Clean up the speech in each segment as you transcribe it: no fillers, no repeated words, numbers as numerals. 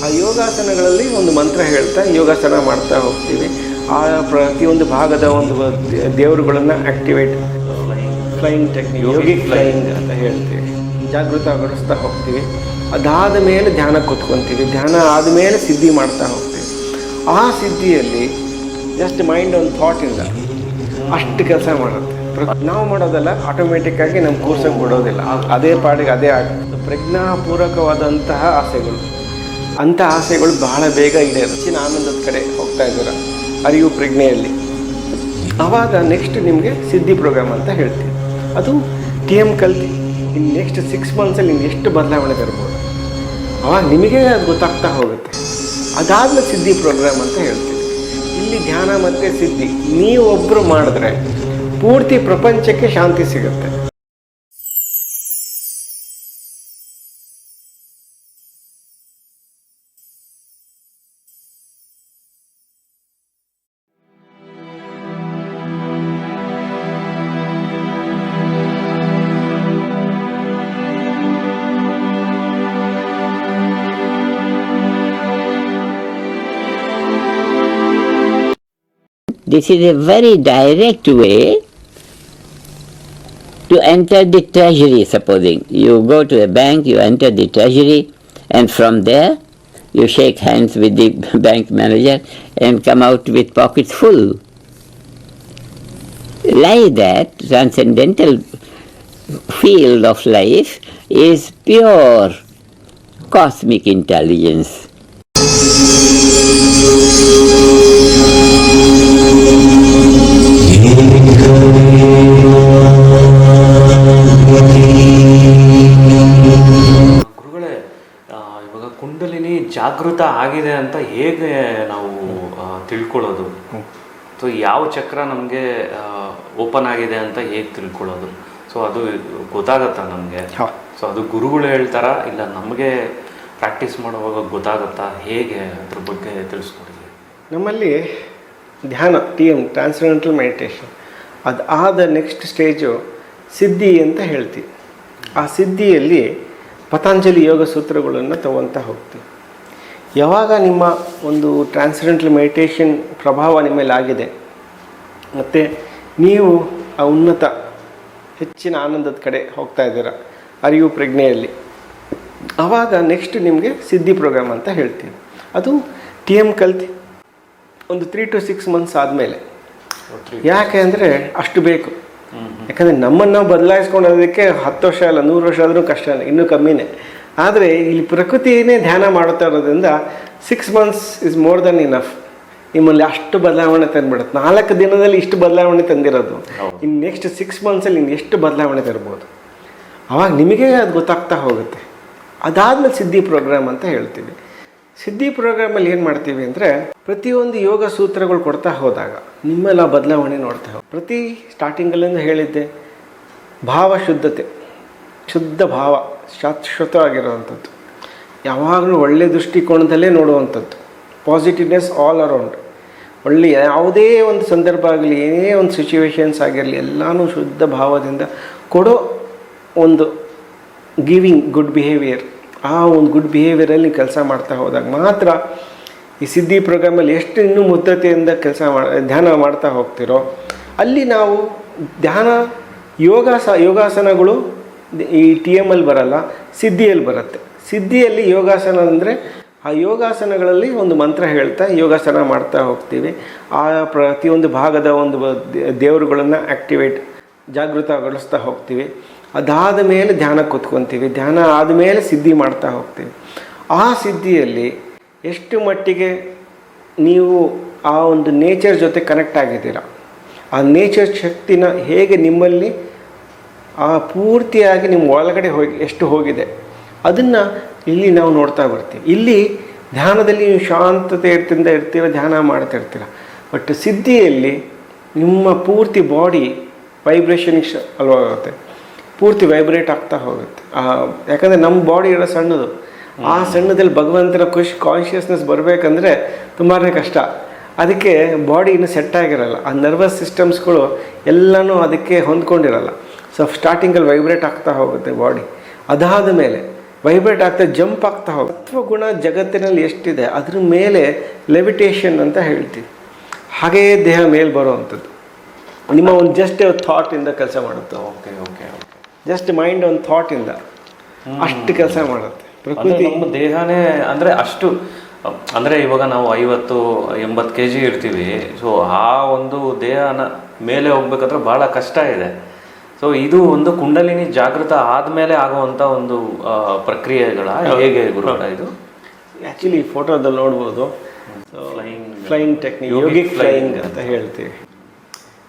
ಆ ಯೋಗಾಸನಗಳಲ್ಲಿ ಒಂದು ಮಂತ್ರ ಹೇಳ್ತಾ ಯೋಗಾಸನ ಮಾಡ್ತಾ ಹೋಗ್ತೀವಿ. ಆ ಪ್ರತಿಯೊಂದು ಭಾಗದ ಒಂದು ದೇವರುಗಳನ್ನು activate, flying technique, yogic flying ಅಂತ ಹೇಳ್ತೀವಿ, ಜಾಗೃತಗೊಳಿಸ್ತಾ ಹೋಗ್ತೀವಿ. ಅದಾದ ಮೇಲೆ ಧ್ಯಾನ ಕೂತ್ಕೊತೀವಿ. ಧ್ಯಾನ ಆದಮೇಲೆ ಸಿದ್ಧಿ ಮಾಡ್ತಾ ಹೋಗ್ತೀವಿ. ಆ ಸಿದ್ಧಿಯಲ್ಲಿ ಜಸ್ಟ್ ಮೈಂಡ್ ಒಂದು ಥಾಟ್ ಇಲ್ಲ, ಅಷ್ಟು ಕೆಲಸ ಮಾಡುತ್ತೆ. ನಾವು ಮಾಡೋದಲ್ಲ, ಆಟೋಮೆಟಿಕ್ಕಾಗಿ ನಮ್ಮ ಕೂರ್ಸಂಗೆ ಬಿಡೋದಿಲ್ಲ, ಅದೇ ಪಾಡಿಗೆ ಅದೇ ಆಗುತ್ತೆ. ಪ್ರಜ್ಞಾಪೂರ್ವಕವಾದಂತಹ ಆಸೆಗಳು, ಅಂಥ ಆಸೆಗಳು ಬಹಳ ಬೇಗ ಈಡೇರುತ್ತೆ. ಹೆಚ್ಚಿನ ಆನಂದದ ಕಡೆ ಹೋಗ್ತಾ ಇದ್ದೀರ ಅರಿವು ಪ್ರಜ್ಞೆಯಲ್ಲಿ. ಆವಾಗ ನೆಕ್ಸ್ಟ್ ನಿಮಗೆ ಸಿದ್ಧಿ ಪ್ರೋಗ್ರಾಮ್ ಅಂತ ಹೇಳ್ತೀವಿ. ಅದು TM ಕಲ್ತು ಇನ್ನು ನೆಕ್ಸ್ಟ್ 6 ಮಂತ್ಸಲ್ಲಿ ಇನ್ನು ಎಷ್ಟು ಬದಲಾವಣೆ ತರ್ಬೋದು, ಆವಾಗ ನಿಮಗೆ ಅದು ಗೊತ್ತಾಗ್ತಾ ಹೋಗುತ್ತೆ. ಅದಾದಮೇಲೆ ಸಿದ್ಧಿ ಪ್ರೋಗ್ರಾಮ್ ಅಂತ ಹೇಳ್ತೀವಿ. ಇಲ್ಲಿ ಧ್ಯಾನ ಮತ್ತು ಸಿದ್ಧಿ ನೀವೊಬ್ಬರು ಮಾಡಿದ್ರೆ ಪೂರ್ತಿ ಪ್ರಪಂಚಕ್ಕೆ ಶಾಂತಿ ಸಿಗುತ್ತೆ. This is a very direct way to enter the treasury. Supposing you go to a bank, you enter the treasury, and from there you shake hands with the bank manager and come out with pockets full. Like that, transcendental field of life is pure cosmic intelligence. ಗುರುಗಳೇ, ಇವಾಗ ಕುಂಡಲಿನಿ ಜಾಗೃತ ಆಗಿದೆ ಅಂತ ಹೇಗೆ ನಾವು ತಿಳ್ಕೊಳ್ಳೋದು? So ಯಾವ ಚಕ್ರ ನಮಗೆ ಓಪನ್ ಆಗಿದೆ ಅಂತ ಹೇಗೆ ತಿಳ್ಕೊಳ್ಳೋದು? ಸೊ ಅದು ಗೊತ್ತಾಗತ್ತಾ ನಮಗೆ? ಸೊ ಅದು ಗುರುಗಳು ಹೇಳ್ತಾರ, ಇಲ್ಲ ನಮಗೆ ಪ್ರಾಕ್ಟೀಸ್ ಮಾಡುವಾಗ ಗೊತ್ತಾಗತ್ತಾ? ಹೇಗೆ ಅದ್ರ ಬಗ್ಗೆ ತಿಳಿಸ್ಕೊಡಿ. ನಮ್ಮಲ್ಲಿ ಧ್ಯಾನ TM ಟ್ರಾನ್ಸೆಂಡೆಂಟಲ್ ಮೆಡಿಟೇಷನ್ ಅದು ಆದ ನೆಕ್ಸ್ಟ್ ಸ್ಟೇಜು ಸಿದ್ಧಿ ಅಂತ ಹೇಳ್ತೀವಿ. ಆ ಸಿದ್ಧಿಯಲ್ಲಿ ಪತಂಜಲಿ ಯೋಗ ಸೂತ್ರಗಳನ್ನು ತಗೊತಾ ಹೋಗ್ತೀವಿ. ಯಾವಾಗ ನಿಮ್ಮ ಒಂದು ಟ್ರಾನ್ಸೆಂಡೆಂಟಲ್ ಮೆಡಿಟೇಷನ್ ಪ್ರಭಾವ ನಿಮ್ಮ ಮೇಲೆ ಆಗಿದೆ ಮತ್ತು ನೀವು ಆ ಉನ್ನತ ಹೆಚ್ಚಿನ ಆನಂದದ ಕಡೆ ಹೋಗ್ತಾ ಇದ್ದೀರ ಅರಿವು ಪ್ರಜ್ಞೆಯಲ್ಲಿ, ಆವಾಗ ನೆಕ್ಸ್ಟ್ ನಿಮಗೆ ಸಿದ್ಧಿ ಪ್ರೋಗ್ರಾಮ್ ಅಂತ ಹೇಳ್ತೀವಿ. ಅದು TM ಕಲ್ತು ಒಂದು 3 to 6 ಮಂತ್ಸ್ ಆದಮೇಲೆ. ಯಾಕೆ ಅಂದರೆ ಅಷ್ಟು ಬೇಕು. ಯಾಕಂದರೆ ನಮ್ಮನ್ನು ನಾವು ಬದಲಾಯಿಸ್ಕೊಳ್ಳೋದಕ್ಕೆ 10 ವರ್ಷ ಅಲ್ಲ 100 ವರ್ಷ ಆದರೂ ಕಷ್ಟನೇ, ಇನ್ನೂ ಕಮ್ಮಿನೇ. ಆದರೆ ಇಲ್ಲಿ ಪ್ರಕೃತಿಯೇ ಧ್ಯಾನ ಮಾಡುತ್ತಾ ಇರೋದ್ರಿಂದ 6 months is more than enough. ನಿಮ್ಮಲ್ಲಿ ಅಷ್ಟು ಬದಲಾವಣೆ ತಂದುಬಿಡುತ್ತೆ. 4 ದಿನದಲ್ಲಿ ಇಷ್ಟು ಬದಲಾವಣೆ ತಂದಿರೋದು, ಇನ್ನು ನೆಕ್ಸ್ಟ್ 6 ಮಂತ್ಸಲ್ಲಿ ಇನ್ನು ಎಷ್ಟು ಬದಲಾವಣೆ ತರ್ಬೋದು, ಆವಾಗ ನಿಮಗೆ ಅದು ಗೊತ್ತಾಗ್ತಾ ಹೋಗುತ್ತೆ. ಅದಾದಮೇಲೆ ಸಿದ್ಧಿ ಪ್ರೋಗ್ರಾಮ್ ಅಂತ ಹೇಳ್ತೀವಿ. ಸಿದ್ಧಿ ಪ್ರೋಗ್ರಾಮಲ್ಲಿ ಏನು ಮಾಡ್ತೀವಿ ಅಂದರೆ ಪ್ರತಿಯೊಂದು ಯೋಗ ಸೂತ್ರಗಳು ಕೊಡ್ತಾ ಹೋದಾಗ ನಿಮ್ಮೆಲ್ಲ ಬದಲಾವಣೆ ನೋಡ್ತಾ ಹೋಗಿ. ಪ್ರತಿ ಸ್ಟಾರ್ಟಿಂಗಲ್ಲಿಂದ ಹೇಳಿದ್ದೆ ಭಾವ ಶುದ್ಧತೆ, ಶುದ್ಧ ಭಾವ, ಶಾಶ್ವತವಾಗಿರುವಂಥದ್ದು, ಯಾವಾಗಲೂ ಒಳ್ಳೆಯ ದೃಷ್ಟಿಕೋನದಲ್ಲೇ ನೋಡುವಂಥದ್ದು, ಪಾಸಿಟಿವ್ನೆಸ್ ಆಲ್ ಅರೌಂಡ್. ಒಳ್ಳೆಯ ಯಾವುದೇ ಒಂದು ಸಂದರ್ಭ ಆಗಲಿ, ಏನೇ ಒಂದು ಸಿಚುವೇಶನ್ಸ್ ಆಗಿರಲಿ, ಎಲ್ಲನೂ ಶುದ್ಧ ಭಾವದಿಂದ ಕೊಡೋ ಒಂದು ಗಿವಿಂಗ್ ಗುಡ್ ಬಿಹೇವಿಯರ್. ಆ ಒಂದು ಗುಡ್ ಬಿಹೇವಿಯರಲ್ಲಿ ಕೆಲಸ ಮಾಡ್ತಾ ಹೋದಾಗ ಮಾತ್ರ ಈ ಸಿದ್ಧಿ ಪ್ರೋಗ್ರಾಮಲ್ಲಿ ಎಷ್ಟು ಇನ್ನೂ ಮುದ್ಧತೆಯಿಂದ ಧ್ಯಾನ ಮಾಡ್ತಾ ಹೋಗ್ತಿರೋ ಅಲ್ಲಿ ನಾವು ಧ್ಯಾನ ಯೋಗಾಸನಗಳು ಈ TMಲ್ಲಿ ಬರಲ್ಲ, ಸಿದ್ಧಿಯಲ್ಲಿ ಬರುತ್ತೆ. ಸಿದ್ಧಿಯಲ್ಲಿ ಯೋಗಾಸನ ಅಂದರೆ ಆ ಯೋಗಾಸನಗಳಲ್ಲಿ ಒಂದು ಮಂತ್ರ ಹೇಳ್ತಾ ಯೋಗಾಸನ ಮಾಡ್ತಾ ಹೋಗ್ತೀವಿ. ಆ ಪ್ರತಿಯೊಂದು ಭಾಗದ ಒಂದು ದೇವರುಗಳನ್ನು ಆ್ಯಕ್ಟಿವೇಟ್, ಜಾಗೃತಗೊಳಿಸ್ತಾ ಹೋಗ್ತೀವಿ. ಅದಾದ ಮೇಲೆ ಧ್ಯಾನ ಕೂತ್ಕೊತೀವಿ. ಧ್ಯಾನ ಆದಮೇಲೆ ಸಿದ್ಧಿ ಮಾಡ್ತಾ ಹೋಗ್ತೀವಿ. ಆ ಸಿದ್ಧಿಯಲ್ಲಿ ಎಷ್ಟು ಮಟ್ಟಿಗೆ ನೀವು ಆ ಒಂದು ನೇಚರ್ ಜೊತೆ ಕನೆಕ್ಟ್ ಆಗಿದ್ದೀರಾ, ಆ ನೇಚರ್ ಶಕ್ತಿನ ಹೇಗೆ ನಿಮ್ಮಲ್ಲಿ ಆ ಪೂರ್ತಿಯಾಗಿ ನಿಮ್ಮ ಒಳಗಡೆ ಎಷ್ಟು ಹೋಗಿದೆ ಅದನ್ನು ಇಲ್ಲಿ ನಾವು ನೋಡ್ತಾ ಬರ್ತೀವಿ. ಇಲ್ಲಿ ಧ್ಯಾನದಲ್ಲಿ ನೀವು ಶಾಂತತೆ ಇರ್ತೀರ, ಧ್ಯಾನ ಮಾಡ್ತಿರ್ತೀರ. ಬಟ್ ಸಿದ್ಧಿಯಲ್ಲಿ ನಿಮ್ಮ ಪೂರ್ತಿ ಬಾಡಿ ವೈಬ್ರೇಷನ್ಸ್ ಅಲ್ವಾಗುತ್ತೆ, ಪೂರ್ತಿ ವೈಬ್ರೇಟ್ ಆಗ್ತಾ ಹೋಗುತ್ತೆ. ಯಾಕಂದರೆ ನಮ್ಮ ಬಾಡಿ ಇರೋ ಸಣ್ಣದು, ಆ ಸಣ್ಣದಲ್ಲಿ ಭಗವಂತನ ಕಾನ್ಷಿಯಸ್ನೆಸ್ ಬರಬೇಕಂದ್ರೆ ತುಂಬಾ ಕಷ್ಟ. ಅದಕ್ಕೆ ಬಾಡಿ ಇನ್ನೂ ಸೆಟ್ ಆಗಿರಲ್ಲ, ಆ ನರ್ವಸ್ ಸಿಸ್ಟಮ್ಸ್ಗಳು ಎಲ್ಲನೂ ಅದಕ್ಕೆ ಹೊಂದ್ಕೊಂಡಿರಲ್ಲ. ಸೊ ಸ್ಟಾರ್ಟಿಂಗಲ್ಲಿ ವೈಬ್ರೇಟ್ ಆಗ್ತಾ ಹೋಗುತ್ತೆ ಬಾಡಿ. ಅದಾದ ಮೇಲೆ ವೈಬ್ರೇಟ್ ಆಗ್ತಾ ಜಂಪ್ ಆಗ್ತಾ ಹೋಗುತ್ತೆ. ಸತ್ವಗುಣ ಜಗತ್ತಿನಲ್ಲಿ ಎಷ್ಟಿದೆ ಅದ್ರ ಮೇಲೆ ಲೆವಿಟೇಷನ್ ಅಂತ ಹೇಳ್ತೀವಿ. ಹಾಗೆಯೇ ದೇಹ ಮೇಲೆ ಬರುವಂಥದ್ದು. ನಿಮ್ಮ ಒಂದು ಜಸ್ಟ್ ಥಾಟಿಂದ ಕೆಲಸ ಮಾಡುತ್ತೆ. Okay okay okay. Just mind ಒಂದು ಥಾಟಿಂದ ಅಷ್ಟು ಕೆಲಸ ಮಾಡುತ್ತೆ. ಪ್ರಕೃತಿ ನಮ್ಮ ದೇಹನೇ ಅಂದರೆ ಅಷ್ಟು, ಅಂದರೆ ಇವಾಗ ನಾವು 50-80 kg ಇರ್ತೀವಿ. ಸೊ ಆ ಒಂದು ದೇಹನ ಮೇಲೆ ಹೋಗ್ಬೇಕಂದ್ರೆ ಭಾಳ ಕಷ್ಟ ಇದೆ. ಸೊ ಇದು ಒಂದು ಕುಂಡಲಿನಿ ಜಾಗೃತ ಆದಮೇಲೆ ಆಗುವಂಥ ಒಂದು ಪ್ರಕ್ರಿಯೆಗಳ ಹೇಗೆ ಗುರುಗಳ ಇದು? ಆ್ಯಕ್ಚುಲಿ ಫೋಟೋದಲ್ಲಿ ನೋಡ್ಬೋದು, ಫ್ಲೈಯಿಂಗ್ ಟೆಕ್ನಿಕ್, ಯೋಗಿಕ್ ಫ್ಲೈಯಿಂಗ್ ಅಂತ ಹೇಳ್ತೀವಿ.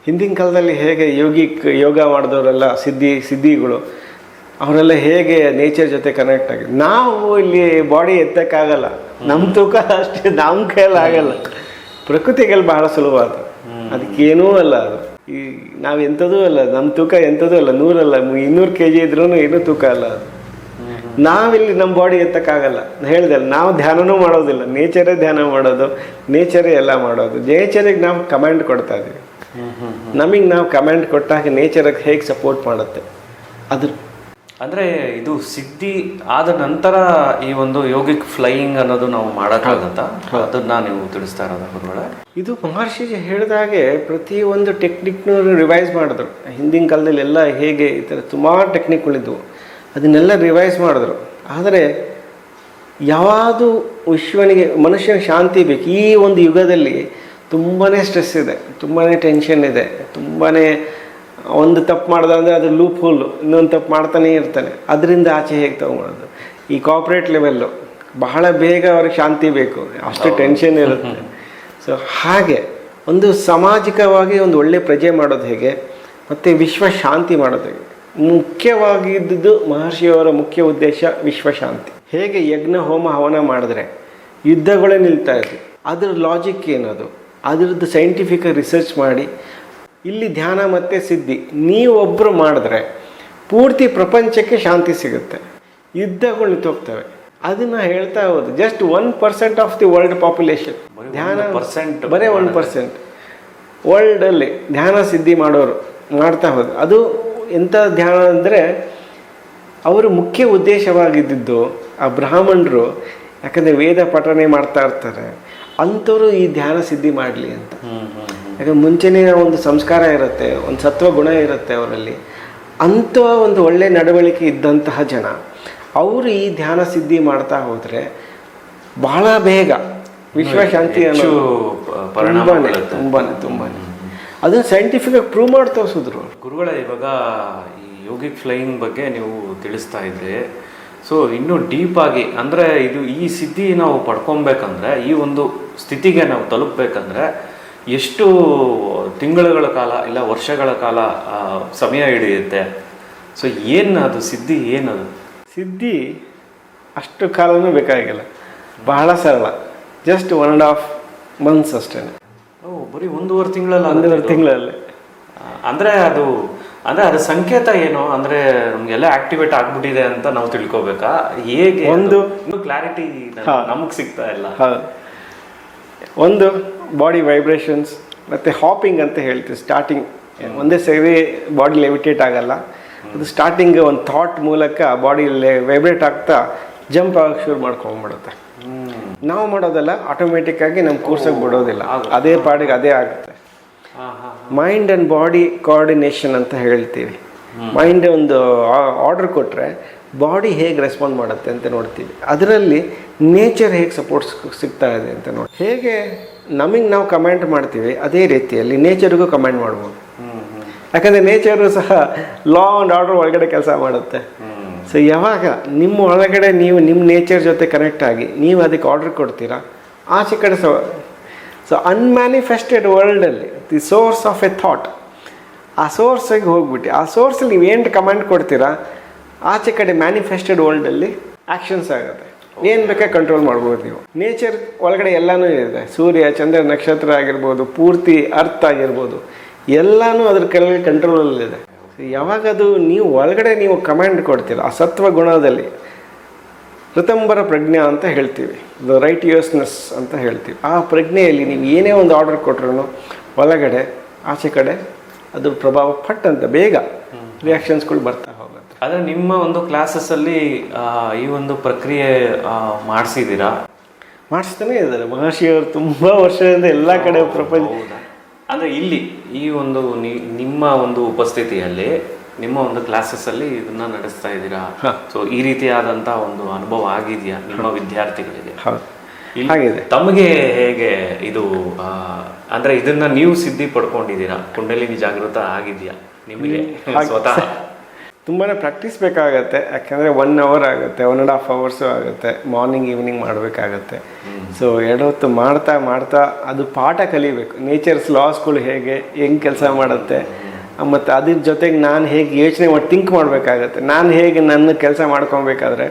ಹಿಂದಿನ ಕಾಲದಲ್ಲಿ ಹೇಗೆ ಯೋಗ ಮಾಡಿದವರೆಲ್ಲ ಸಿದ್ಧಿಗಳು ಅವರೆಲ್ಲ ಹೇಗೆ ನೇಚರ್ ಜೊತೆ ಕನೆಕ್ಟ್ ಆಗಿದೆ. ನಾವು ಇಲ್ಲಿ ಬಾಡಿ ಎತ್ತಕ್ಕಾಗಲ್ಲ, ನಮ್ಮ ತೂಕ ಅಷ್ಟೇ ನಮ್ಮ ಕೈಯಲ್ಲಿ ಆಗಲ್ಲ. ಪ್ರಕೃತಿಗೆಲ್ಲ ಬಹಳ ಸುಲಭ ಅದು, ಅದಕ್ಕೇನೂ ಅಲ್ಲ ಅದು. ಈ ನಾವು ಎಂಥದೂ ಅಲ್ಲ, ನಮ್ಮ ತೂಕ ಎಂಥದೂ ಅಲ್ಲ, 100 ಅಲ್ಲ 200 kg ಇದ್ರೂ ಏನೂ ತೂಕ ಅಲ್ಲ ಅದು. ನಾವಿಲ್ಲಿ ನಮ್ಮ ಬಾಡಿ ಎತ್ತಕ್ಕಾಗಲ್ಲ. ಹೇಳಿದೆ ನಾವು ಧ್ಯಾನನೂ ಮಾಡೋದಿಲ್ಲ, ನೇಚರೇ ಧ್ಯಾನ ಮಾಡೋದು, ನೇಚರೇ ಎಲ್ಲ ಮಾಡೋದು. ನೇಚರಿಗೆ ನಾವು ಕಮಾಂಡ್ ಕೊಡ್ತಾ ಇದ್ದೀವಿ. ನಮಗೆ ನಾವು ಕಮಾಂಡ್ ಕೊಟ್ಟಾಗ ನೇಚರಿಗೆ ಹೇಗೆ ಸಪೋರ್ಟ್ ಮಾಡುತ್ತೆ ಅದು. ಅಂದರೆ ಇದು ಸಿದ್ಧಿ ಆದ ನಂತರ ಈ ಒಂದು ಯೋಗಿಕ್ ಫ್ಲೈಯಿಂಗ್ ಅನ್ನೋದು ನಾವು ಮಾಡೋಕ್ಕಾಗಂತ, ಅದನ್ನ ನೀವು ತಿಳಿಸ್ತಾ ಇರೋದು ಗುರುಗಳೇ? ಇದು ಮಹರ್ಷಿ ಹೇಳಿದಾಗೆ ಪ್ರತಿಯೊಂದು ಟೆಕ್ನಿಕ್ನೂ ರಿವೈಸ್ ಮಾಡಿದ್ರು. ಹಿಂದಿನ ಕಾಲದಲ್ಲಿ ಎಲ್ಲ ಹೇಗೆ ಈ ಥರ ಸುಮಾರು ಟೆಕ್ನಿಕ್ಗಳಿದ್ವು, ಅದನ್ನೆಲ್ಲ ರಿವೈಸ್ ಮಾಡಿದ್ರು. ಆದರೆ ಯಾವುದು ವಿಶ್ವನಿಗೆ ಮನುಷ್ಯನಿಗೆ ಶಾಂತಿ ಬೇಕು. ಈ ಒಂದು ಯುಗದಲ್ಲಿ ತುಂಬಾ ಸ್ಟ್ರೆಸ್ ಇದೆ, ತುಂಬಾ ಟೆನ್ಷನ್ ಇದೆ, ತುಂಬಾ ಒಂದು ತಪ್ಪು ಮಾಡ್ದೆ ಅಂದರೆ ಅದು ಲೂಪ್ ಹೋಲು, ಇನ್ನೊಂದು ತಪ್ಪು ಮಾಡ್ತಾನೇ ಇರ್ತಾನೆ. ಅದರಿಂದ ಆಚೆ ಹೇಗೆ ತೊಗೊಳೋದು? ಈ ಕಾರ್ಪೊರೇಟ್ ಲೆವೆಲ್ಲು ಬಹಳ ಬೇಗ ಅವ್ರಿಗೆ ಶಾಂತಿ ಬೇಕು, ಅಷ್ಟು ಟೆನ್ಷನ್ ಇರುತ್ತೆ. ಸೊ ಹಾಗೆ ಒಂದು ಸಾಮಾಜಿಕವಾಗಿ ಒಂದು ಒಳ್ಳೆ ಪ್ರಜೆ ಮಾಡೋದು ಹೇಗೆ, ಮತ್ತು ವಿಶ್ವ ಶಾಂತಿ ಮಾಡೋದು ಹೇಗೆ, ಮುಖ್ಯವಾಗಿದ್ದು ಮಹರ್ಷಿಯವರ ಮುಖ್ಯ ಉದ್ದೇಶ ವಿಶ್ವಶಾಂತಿ. ಹೇಗೆ ಯಜ್ಞ ಹೋಮ ಹವನ ಮಾಡಿದ್ರೆ ಯುದ್ಧಗಳೇ ನಿಲ್ತಾ ಇದ್ವು, ಅದ್ರ ಲಾಜಿಕ್ ಏನದು, ಅದರದ್ದು ಸೈಂಟಿಫಿಕ್ ರಿಸರ್ಚ್ ಮಾಡಿ ಇಲ್ಲಿ ಧ್ಯಾನ ಮತ್ತು ಸಿದ್ಧಿ ನೀವೊಬ್ಬರು ಮಾಡಿದ್ರೆ ಪೂರ್ತಿ ಪ್ರಪಂಚಕ್ಕೆ ಶಾಂತಿ ಸಿಗುತ್ತೆ, ಯುದ್ಧಗಳು ನಿಂತೋಗ್ತವೆ. ಅದನ್ನು ಹೇಳ್ತಾ ಹೋದು. Just 1% of the world population ಧ್ಯಾನ, ಬರೀ 1% ವರ್ಲ್ಡಲ್ಲಿ ಧ್ಯಾನ ಸಿದ್ಧಿ ಮಾಡೋರು ಮಾಡ್ತಾ ಹೋದ್ರು. ಅದು ಎಂಥ ಧ್ಯಾನ ಅಂದರೆ ಅವರು ಮುಖ್ಯ ಉದ್ದೇಶವಾಗಿದ್ದು ಆ ಬ್ರಾಹ್ಮಣರು, ಯಾಕಂದರೆ ವೇದ ಪಠನೆ ಮಾಡ್ತಾ ಇರ್ತಾರೆ, ಅಂಥವ್ರು ಈ ಧ್ಯಾನ ಸಿದ್ಧಿ ಮಾಡಲಿ ಅಂತ. ಯಾಕಂದ್ರೆ ಮುಂಚೆನೇ ಒಂದು ಸಂಸ್ಕಾರ ಇರುತ್ತೆ, ಒಂದು ಸತ್ವ ಗುಣ ಇರುತ್ತೆ ಅವರಲ್ಲಿ. ಅಂಥ ಒಂದು ಒಳ್ಳೆ ನಡವಳಿಕೆ ಇದ್ದಂತಹ ಜನ ಅವರು ಈ ಧ್ಯಾನ ಸಿದ್ಧಿ ಮಾಡ್ತಾ ಹೋದರೆ ಬಹಳ ಬೇಗ ವಿಶ್ವಶಾಂತಿ ತುಂಬಾ ಅದನ್ನು ಸೈಂಟಿಫಿಕಾಗಿ ಪ್ರೂವ್ ಮಾಡಿ ತೋರಿಸಿದ್ರು ಗುರುಗಳೇ. ಇವಾಗ ಈ ಯೋಗಿಕ್ ಫ್ಲೈಯಿಂಗ್ ಬಗ್ಗೆ ನೀವು ತಿಳಿಸ್ತಾ ಇದ್ರಿ. ಸೊ ಇನ್ನೂ ಡೀಪಾಗಿ ಅಂದರೆ ಇದು ಈ ಸಿದ್ಧಿ ನಾವು ಪಡ್ಕೊಬೇಕಂದ್ರೆ, ಈ ಒಂದು ಸ್ಥಿತಿಗೆ ನಾವು ತಲುಪಬೇಕಂದ್ರೆ ಎಷ್ಟು ತಿಂಗಳುಗಳ ಕಾಲ ಇಲ್ಲ ವರ್ಷಗಳ ಕಾಲ ಸಮಯ ಹಿಡಿಯುತ್ತೆ? ಸೊ ಏನು ಅದು ಸಿದ್ಧಿ, ಏನದು ಸಿದ್ಧಿ? ಅಷ್ಟು ಕಾಲನೂ ಬೇಕಾಗಿಲ್ಲ, ಬಹಳ ಸರಳ. ಜಸ್ಟ್ 1.5 months ಅಷ್ಟೇ. ಬರೀ 1.5 ತಿಂಗಳಲ್ಲಿ? 1.5 ತಿಂಗಳಲ್ಲಿ. ಅಂದರೆ ಅದು ಸಂಕೇತ ಏನು? ಅಂದರೆ ನಮಗೆಲ್ಲ ಆಕ್ಟಿವೇಟ್ ಆಗ್ಬಿಟ್ಟಿದೆ ಅಂತ ನಾವು ತಿಳ್ಕೊಬೇಕಾ? ಹೇಗೆ ಒಂದು ಕ್ಲಾರಿಟಿ ನಮಗೆ ಸಿಗ್ತಾ ಇಲ್ಲ. ಒಂದು ಬಾಡಿ ವೈಬ್ರೇಷನ್ಸ್ ಮತ್ತು ಹಾಪಿಂಗ್ ಅಂತ ಹೇಳ್ತೀವಿ. ಸ್ಟಾರ್ಟಿಂಗ್ ಒಂದೇ ಸೇರಿ ಬಾಡಿ ಲೆವಿಟೇಟ್ ಆಗಲ್ಲ, ಅದು ಸ್ಟಾರ್ಟಿಂಗ್ ಒಂದು ಥಾಟ್ ಮೂಲಕ ಬಾಡಿ ವೈಬ್ರೇಟ್ ಆಗ್ತಾ ಜಂಪ್ ಆಗೋಕ್ಕೆ ಶುರು ಮಾಡ್ಕೊಂಡ್ಬಿಡುತ್ತೆ. ನಾವು ಮಾಡೋದಲ್ಲ, ಆಟೋಮೆಟಿಕ್ಕಾಗಿ ನಮ್ಮ ಕೋರ್ಸಾಗಿ ಬಿಡೋದಿಲ್ಲ, ಅದೇ ಪಾಡಿಗೆ ಅದೇ ಆಗುತ್ತೆ. ಮೈಂಡ್ ಆ್ಯಂಡ್ ಬಾಡಿ ಕೋಆರ್ಡಿನೇಷನ್ ಅಂತ ಹೇಳ್ತೀವಿ. ಮೈಂಡ್ ಒಂದು ಆರ್ಡರ್ ಕೊಟ್ಟರೆ ಬಾಡಿ ಹೇಗೆ ರೆಸ್ಪಾಂಡ್ ಮಾಡುತ್ತೆ ಅಂತ ನೋಡ್ತೀವಿ. ಅದರಲ್ಲಿ ನೇಚರ್ ಹೇಗೆ ಸಪೋರ್ಟ್ ಸಿಗ್ತಾ ಇದೆ ಅಂತ ನೋಡಿ. ಹೇಗೆ ನಮಗೆ ನಾವು ಕಮೆಂಟ್ ಮಾಡ್ತೀವಿ, ಅದೇ ರೀತಿಯಲ್ಲಿ ನೇಚರ್ಗೂ ಕಮೆಂಟ್ ಮಾಡ್ಬೋದು. ಯಾಕಂದರೆ ನೇಚರು ಸಹ ಲಾ ಆ್ಯಂಡ್ ಆರ್ಡರ್ ಒಳಗಡೆ ಕೆಲಸ ಮಾಡುತ್ತೆ. ಸೊ ಯಾವಾಗ ನಿಮ್ಮ ಒಳಗಡೆ ನೀವು ನಿಮ್ಮ ನೇಚರ್ ಜೊತೆ ಕನೆಕ್ಟ್ ಆಗಿ ನೀವು ಅದಕ್ಕೆ ಆರ್ಡರ್ ಕೊಡ್ತೀರಾ, ಆಚೆ ಕಡೆ so unmanifested ವರ್ಲ್ಡಲ್ಲಿ the source of A thought, ಆ ಸೋರ್ಸಿಗೆ ಹೋಗ್ಬಿಟ್ಟು ಆ ಸೋರ್ಸಲ್ಲಿ ನೀವು ಏನು ಕಮೆಂಟ್ ಕೊಡ್ತೀರಾ, ಆಚೆ ಕಡೆ ಮ್ಯಾನಿಫೆಸ್ಟೆಡ್ ವರ್ಲ್ಡಲ್ಲಿ ಆ್ಯಕ್ಷನ್ಸ್ ಆಗುತ್ತೆ. ಏನು ಬೇಕಾದ್ರೆ ಕಂಟ್ರೋಲ್ ಮಾಡ್ಬೋದು ನೀವು. ನೇಚರ್ ಒಳಗಡೆ ಎಲ್ಲನೂ ಇದೆ. ಸೂರ್ಯ, ಚಂದ್ರ, ನಕ್ಷತ್ರ ಆಗಿರ್ಬೋದು, ಪೂರ್ತಿ ಅರ್ಥ ಆಗಿರ್ಬೋದು, ಎಲ್ಲನೂ ಅದ್ರ ಕೆಳಗೆ ಕಂಟ್ರೋಲಲ್ಲಿದೆ. ಯಾವಾಗ ಅದು ನೀವು ಒಳಗಡೆ ನೀವು ಕಮಾಂಡ್ ಕೊಡ್ತೀರ, ಆ ಸತ್ವ ಗುಣದಲ್ಲಿ ಋತಂಬರ ಪ್ರಜ್ಞಾ ಅಂತ ಹೇಳ್ತೀವಿ, ದ ರೈಟಿಯಸ್ನೆಸ್ ಅಂತ ಹೇಳ್ತೀವಿ. ಆ ಪ್ರಜ್ಞೆಯಲ್ಲಿ ನೀವು ಏನೇ ಒಂದು ಆರ್ಡರ್ ಕೊಟ್ರೂ ಒಳಗಡೆ ಆಚೆ ಕಡೆ ಅದ್ರ ಪ್ರಭಾವ ಪಟ್ ಅಂತ ಬೇಗ ರಿಯಾಕ್ಷನ್ಸ್ಗಳು ಬರ್ತಾ ಹೋಗುತ್ತೆ. ಆದರೆ ನಿಮ್ಮ ಒಂದು ಕ್ಲಾಸಸ್ಸಲ್ಲಿ ಈ ಒಂದು ಪ್ರಕ್ರಿಯೆ ಮಾಡಿಸಿದ್ದೀರಾ? ಮಾಡಿಸ್ತಾನೆ ಇದ್ದಾರೆ ಮಹರ್ಷಿಯವರು ತುಂಬ ವರ್ಷದಿಂದ ಎಲ್ಲ ಕಡೆ ಪ್ರಪಂಚ. ಅಂದರೆ ಇಲ್ಲಿ ಈ ಒಂದು ನಿಮ್ಮ ಒಂದು ಉಪಸ್ಥಿತಿಯಲ್ಲಿ ನಿಮ್ಮ ಒಂದು ಕ್ಲಾಸಸ್ಸಲ್ಲಿ ಇದನ್ನ ನಡೆಸ್ತಾ ಇದ್ದೀರಾ? ಸೊ ಈ ರೀತಿಯಾದಂಥ ಒಂದು ಅನುಭವ ಆಗಿದೆಯಾ ನಿಮ್ಮ ವಿದ್ಯಾರ್ಥಿಗಳಿಗೆ? ಹೌದು, ಹಾಗಿದೆ. ತಮಗೆ ಹೇಗೆ ಇದು ಅಂದರೆ ಇದನ್ನ ನೀವು ಸಿದ್ಧಿ ಪಡ್ಕೊಂಡಿದ್ದೀರಾ? ಕುಂಡಲಿನಿ ಜಾಗೃತ ಆಗಿದೆಯಾ ನಿಮಗೆ ಸ್ವತಃ? ತುಂಬಾ ಪ್ರಾಕ್ಟೀಸ್ ಬೇಕಾಗತ್ತೆ, ಯಾಕಂದರೆ 1 hour ಆಗುತ್ತೆ, 1.5 hours ಆಗುತ್ತೆ, ಮಾರ್ನಿಂಗ್ ಈವ್ನಿಂಗ್ ಮಾಡಬೇಕಾಗತ್ತೆ. ಸೊ 2 ಹೊತ್ತು ಮಾಡ್ತಾ ಮಾಡ್ತಾ ಅದು ಪಾಠ ಕಲಿಬೇಕು. ನೇಚರ್ಸ್ ಲಾಸ್ಗಳು ಹೆಂಗೆ ಕೆಲಸ ಮಾಡುತ್ತೆ, ಮತ್ತು ಅದ್ರ ಜೊತೆಗೆ ನಾನು ಹೇಗೆ ಯೋಚನೆ ಮಾಡಿ ಥಿಂಕ್ ಮಾಡಬೇಕಾಗತ್ತೆ. ನಾನು ಹೇಗೆ ನನ್ನ ಕೆಲಸ ಮಾಡ್ಕೊಬೇಕಾದ್ರೆ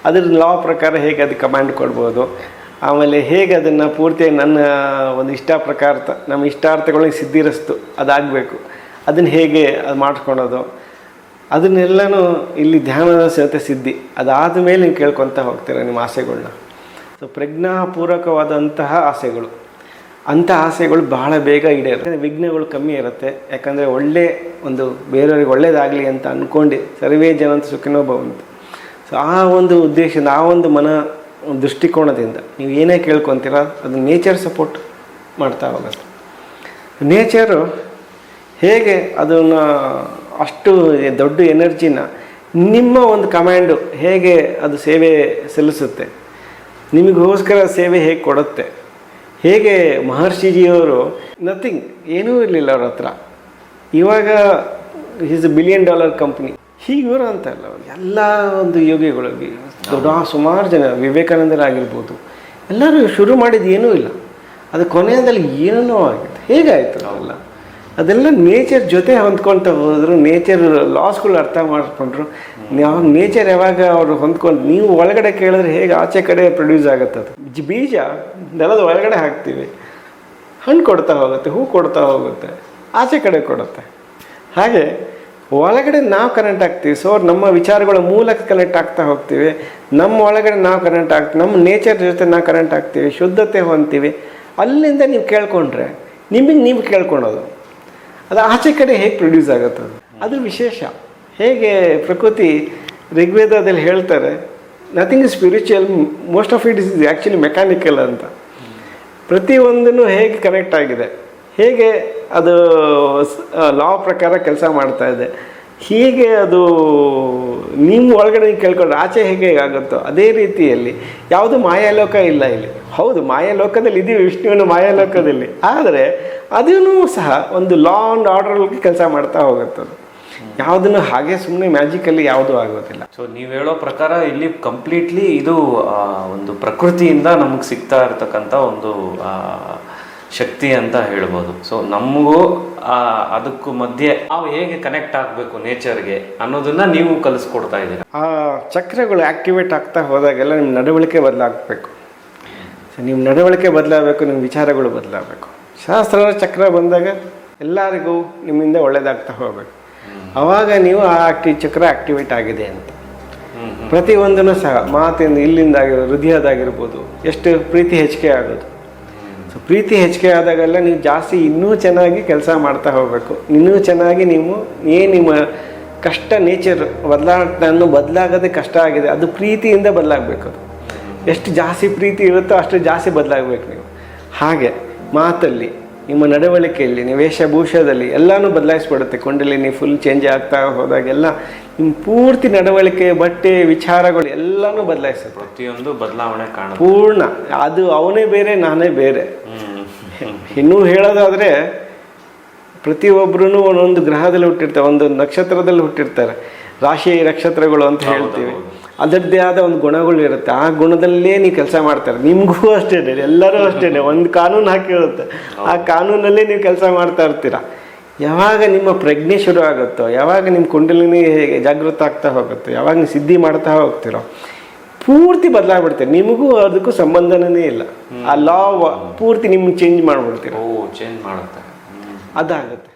ಅದ್ರ ಲಾ ಪ್ರಕಾರ ಹೇಗೆ ಅದು ಕಮಾಂಡ್ ಕೊಡ್ಬೋದು, ಆಮೇಲೆ ಹೇಗೆ ಅದನ್ನು ಪೂರ್ತಿಯಾಗಿ ನನ್ನ ಒಂದು ಪ್ರಕಾರ ನಮ್ಮ ಇಷ್ಟಾರ್ಥಗಳಿಗೆ ಸಿದ್ಧಿರಿಸ್ತು ಅದಾಗಬೇಕು, ಅದನ್ನು ಹೇಗೆ ಅದು ಮಾಡ್ಕೊಳೋದು, ಅದನ್ನೆಲ್ಲನೂ ಇಲ್ಲಿ ಧ್ಯಾನದ ಸಹಿತ ಸಿದ್ಧಿ. ಅದಾದ ಮೇಲೆ ನೀವು ಕೇಳ್ಕೊತ ಹೋಗ್ತೀರ ನಿಮ್ಮ ಆಸೆಗಳನ್ನ. ಸೊ ಪ್ರಜ್ಞಾಪೂರ್ವಕವಾದಂತಹ ಆಸೆಗಳು, ಅಂಥ ಆಸೆಗಳು ಬಹಳ ಬೇಗ ಈಡೇರುತ್ತೆ. ವಿಘ್ನಗಳು ಕಮ್ಮಿ ಇರುತ್ತೆ, ಯಾಕಂದರೆ ಒಳ್ಳೆ ಒಂದು ಬೇರೆಯವ್ರಿಗೆ ಒಳ್ಳೇದಾಗಲಿ ಅಂತ ಅಂದ್ಕೊಂಡು ಸರ್ವೇ ಜನಂತ ಸುಖಿನೋ ಭವಂತು. ಸೊ ಆ ಒಂದು ಉದ್ದೇಶದಿಂದ, ಆ ಒಂದು ದೃಷ್ಟಿಕೋನದಿಂದ ನೀವು ಏನೇ ಕೇಳ್ಕೊತೀರ ಅದು ನೇಚರ್ ಸಪೋರ್ಟ್ ಮಾಡ್ತಾ ಹೋಗುತ್ತೆ. ನೇಚರು ಹೇಗೆ ಅದನ್ನು ಅಷ್ಟು ದೊಡ್ಡ ಎನರ್ಜಿನ ನಿಮ್ಮ ಒಂದು ಕಮ್ಯಾಂಡು ಹೇಗೆ ಅದು ಸೇವೆ ಸಲ್ಲಿಸುತ್ತೆ, ನಿಮಗೋಸ್ಕರ ಸೇವೆ ಹೇಗೆ ಕೊಡುತ್ತೆ. ಹೇಗೆ ಮಹರ್ಷಿಜಿಯವರು ನಥಿಂಗ್, ಏನೂ ಇರಲಿಲ್ಲ ಅವ್ರ ಹತ್ರ, ಇವಾಗ ಈಸ್ $1 billion ಕಂಪ್ನಿ. ಹೀಗೆ ಇವರು ಅಂತ ಅಲ್ಲ, ಎಲ್ಲ ಒಂದು ಯೋಗಿಗಳಿಗೆ ದೊಡ್ಡ ಸುಮಾರು ಜನ, ವಿವೇಕಾನಂದರಾಗಿರ್ಬೋದು, ಎಲ್ಲರೂ ಶುರು ಮಾಡಿದ್ದು ಏನೂ ಇಲ್ಲ, ಅದು ಕೊನೆಯಲ್ಲಿ ಏನೋ ಆಗಿದೆ. ಹೇಗಾಯಿತು ಅವೆಲ್ಲ? ಅದೆಲ್ಲ ನೇಚರ್ ಜೊತೆ ಹೊಂದ್ಕೊಳ್ತಾ ಹೋದರು, ನೇಚರ್ ಲಾಸ್ಗಳು ಅರ್ಥ ಮಾಡಿಕೊಂಡ್ರು. ನೇಚರ್ ಯಾವಾಗ ಅವರು ಹೊಂದ್ಕೊಂಡು, ನೀವು ಒಳಗಡೆ ಕೇಳಿದ್ರೆ ಹೇಗೆ ಆಚೆ ಕಡೆ ಪ್ರೊಡ್ಯೂಸ್ ಆಗುತ್ತೆ. ಅದು ಬೀಜ ನೆಲದ ಒಳಗಡೆ ಹಾಕ್ತೀವಿ, ಹಣ್ಣು ಕೊಡ್ತಾ ಹೋಗುತ್ತೆ, ಹೂ ಕೊಡ್ತಾ ಹೋಗುತ್ತೆ, ಆಚೆ ಕಡೆ ಕೊಡುತ್ತೆ. ಹಾಗೆ ಒಳಗಡೆ ನಾವು ಕನೆಕ್ಟ್ ಆಗ್ತೀವಿ. ಸೊ ನಮ್ಮ ವಿಚಾರಗಳ ಮೂಲಕ ಕನೆಕ್ಟ್ ಆಗ್ತಾ ಹೋಗ್ತೀವಿ. ನಮ್ಮ ಒಳಗಡೆ ನಾವು ಕನೆಕ್ಟ್ ಆಗ್ತೀವಿ, ನಮ್ಮ ನೇಚರ್ ಜೊತೆ ನಾವು ಕನೆಕ್ಟ್ ಆಗ್ತೀವಿ, ಶುದ್ಧತೆ ಹೊಂದ್ತೀವಿ. ಅಲ್ಲಿಂದ ನೀವು ಕೇಳ್ಕೊಂಡ್ರೆ ನಿಮಗೆ ನೀವು ಕೇಳ್ಕೊಳೋದು, ಅದು ಆಚೆ ಕಡೆ ಹೇಗೆ ಪ್ರೊಡ್ಯೂಸ್ ಆಗುತ್ತೆ, ಅದು ವಿಶೇಷ. ಹೇಗೆ ಪ್ರಕೃತಿ ಋಗ್ವೇದದಲ್ಲಿ ಹೇಳ್ತಾರೆ, nothing is spiritual, most of it is actually mechanical ಅಂತ. ಪ್ರತಿಯೊಂದೂ ಹೇಗೆ ಕನೆಕ್ಟ್ ಆಗಿದೆ, ಹೇಗೆ ಅದು ಲಾ ಪ್ರಕಾರ ಕೆಲಸ ಮಾಡ್ತಾ ಇದೆ, ಹೀಗೆ ಅದು ನಿಮ್ಮ ಒಳಗಡೆ ಕೇಳ್ಕೊಂಡ್ರೆ ಆಚೆ ಹೇಗೆ ಆಗುತ್ತೋ ಅದೇ ರೀತಿಯಲ್ಲಿ ಯಾವುದು ಮಾಯಾಲೋಕ ಇಲ್ಲ ಇಲ್ಲಿ. ಹೌದು, ಮಾಯಾಲೋಕದಲ್ಲಿ ಇದ್ದೀವಿ, ವಿಷ್ಣುವಿನ ಮಾಯಾಲೋಕದಲ್ಲಿ, ಆದರೆ ಅದೂ ಸಹ ಒಂದು ಲಾ ಆ್ಯಂಡ್ ಆರ್ಡರ್ಗೆ ಕೆಲಸ ಮಾಡ್ತಾ ಹೋಗುತ್ತದೆ. ಯಾವುದನ್ನು ಹಾಗೆ ಸುಮ್ಮನೆ ಮ್ಯಾಜಿಕಲ್ಲಿ ಯಾವುದೂ ಆಗೋದಿಲ್ಲ. ಸೊ ನೀವು ಹೇಳೋ ಪ್ರಕಾರ ಇಲ್ಲಿ ಕಂಪ್ಲೀಟ್ಲಿ ಇದು ಒಂದು ಪ್ರಕೃತಿಯಿಂದ ನಮಗೆ ಸಿಗ್ತಾ ಇರತಕ್ಕಂಥ ಒಂದು ಶಕ್ತಿ ಅಂತ ಹೇಳ್ಬೋದು. ಸೊ ನಮಗೂ ಅದಕ್ಕೂ ಮಧ್ಯೆ ನಾವು ಹೇಗೆ ಕನೆಕ್ಟ್ ಆಗಬೇಕು ನೇಚರ್ಗೆ ಅನ್ನೋದನ್ನ ನೀವು ಕಲಿಸ್ಕೊಡ್ತಾ ಇದ್ದೀರಾ. ಆ ಚಕ್ರಗಳು ಆ್ಯಕ್ಟಿವೇಟ್ ಆಗ್ತಾ ಹೋದಾಗೆಲ್ಲ ನಿಮ್ಮ ನಡವಳಿಕೆ ಬದಲಾಗಬೇಕು. ಸೊ ನಿಮ್ಮ ನಡವಳಿಕೆ ಬದಲಾಗಬೇಕು, ನಿಮ್ಮ ವಿಚಾರಗಳು ಬದಲಾಗಬೇಕು. ಶಾಸ್ತ್ರದ ಚಕ್ರ ಬಂದಾಗ ಎಲ್ಲರಿಗೂ ನಿಮ್ಮಿಂದ ಒಳ್ಳೇದಾಗ್ತಾ ಹೋಗಬೇಕು. ಆವಾಗ ನೀವು ಆ ಚಕ್ರ ಆ್ಯಕ್ಟಿವೇಟ್ ಆಗಿದೆ ಅಂತ. ಪ್ರತಿಯೊಂದೂ ಸಹ ಮಾತಿಂದ, ಇಲ್ಲಿಂದ ಹೃದಯದಾಗಿರ್ಬೋದು, ಎಷ್ಟು ಪ್ರೀತಿ ಹೆಚ್ಚಿಗೆ ಆಗೋದು. ಸೊ ಪ್ರೀತಿ ಹೆಚ್ಚಿಗೆ ಆದಾಗೆಲ್ಲ ನೀವು ಜಾಸ್ತಿ ಇನ್ನೂ ಚೆನ್ನಾಗಿ ಕೆಲಸ ಮಾಡ್ತಾ ಹೋಗಬೇಕು. ಇನ್ನೂ ಚೆನ್ನಾಗಿ ನೀವು ನಿಮ್ಮ ಕಷ್ಟ ನೇಚರ್ ಬದಲಾಗೋದೇ ಕಷ್ಟ ಆಗಿದೆ, ಅದು ಪ್ರೀತಿಯಿಂದ ಬದಲಾಗಬೇಕು. ಅದು ಎಷ್ಟು ಜಾಸ್ತಿ ಪ್ರೀತಿ ಇರುತ್ತೋ ಅಷ್ಟು ಜಾಸ್ತಿ ಬದಲಾಗಬೇಕು ನೀವು. ಹಾಗೆ ಮಾತಲ್ಲಿ, ನಿಮ್ಮ ನಡವಳಿಕೆಯಲ್ಲಿ, ನೀವು ವೇಷಭೂಷದಲ್ಲಿ ಎಲ್ಲನೂ ಬದಲಾಯಿಸ್ಬಿಡುತ್ತೆ. ಕುಂಡಲಿನಿ ಫುಲ್ ಚೇಂಜ್ ಆಗ್ತಾ ಹೋದಾಗೆಲ್ಲ ನಿಮ್ಮ ಪೂರ್ತಿ ನಡವಳಿಕೆ, ಬಟ್ಟೆ, ವಿಚಾರಗಳು ಎಲ್ಲನೂ ಬದಲಾಯಿಸುತ್ತೆ. ಪ್ರತಿಯೊಂದು ಬದಲಾವಣೆ ಕಾಣುತ್ತೆ ಪೂರ್ಣ. ಅದು ಅವನೇ ಬೇರೆ, ನಾನೇ ಬೇರೆ. ಇನ್ನೂ ಹೇಳೋದಾದರೆ ಪ್ರತಿಯೊಬ್ಬರೂ ಒಂದೊಂದು ಗ್ರಹದಲ್ಲಿ ಹುಟ್ಟಿರ್ತಾರೆ, ಒಂದೊಂದು ನಕ್ಷತ್ರದಲ್ಲಿ ಹುಟ್ಟಿರ್ತಾರೆ. ರಾಶಿ ನಕ್ಷತ್ರಗಳು ಅಂತ ಹೇಳ್ತೀವಿ. ಅದರದ್ದೇ ಆದ ಒಂದು ಗುಣಗಳು ಇರುತ್ತೆ. ಆ ಗುಣದಲ್ಲೇ ನೀವು ಕೆಲಸ ಮಾಡ್ತಾರೆ. ನಿಮಗೂ ಅಷ್ಟೇ, ಎಲ್ಲರೂ ಅಷ್ಟೇ, ಒಂದು ಕಾನೂನು ಹಾಕಿರುತ್ತೆ, ಆ ಕಾನೂನಲ್ಲೇ ನೀವು ಕೆಲಸ ಮಾಡ್ತಾ ಇರ್ತೀರ. ಯಾವಾಗ ನಿಮ್ಮ ಪ್ರಜ್ಞೆ ಶುರು ಆಗುತ್ತೋ, ಯಾವಾಗ ನಿಮ್ಮ ಕುಂಡಲಿನಿ ಜಾಗೃತ ಆಗ್ತಾ ಹೋಗುತ್ತೋ, ಯಾವಾಗ ನೀವು ಸಿದ್ಧಿ ಮಾಡ್ತಾ ಹೋಗ್ತಿರೋ, ಪೂರ್ತಿ ಬದಲಾಗ್ಬಿಡ್ತೀರಿ. ನಿಮಗೂ ಅದಕ್ಕೂ ಸಂಬಂಧನೇ ಇಲ್ಲ. ಆ ಲಾ ಪೂರ್ತಿ ನಿಮ್ಗೆ ಚೇಂಜ್ ಮಾಡಿಬಿಡ್ತೀರ. ಚೇಂಜ್ ಮಾಡುತ್ತೆ, ಅದಾಗುತ್ತೆ.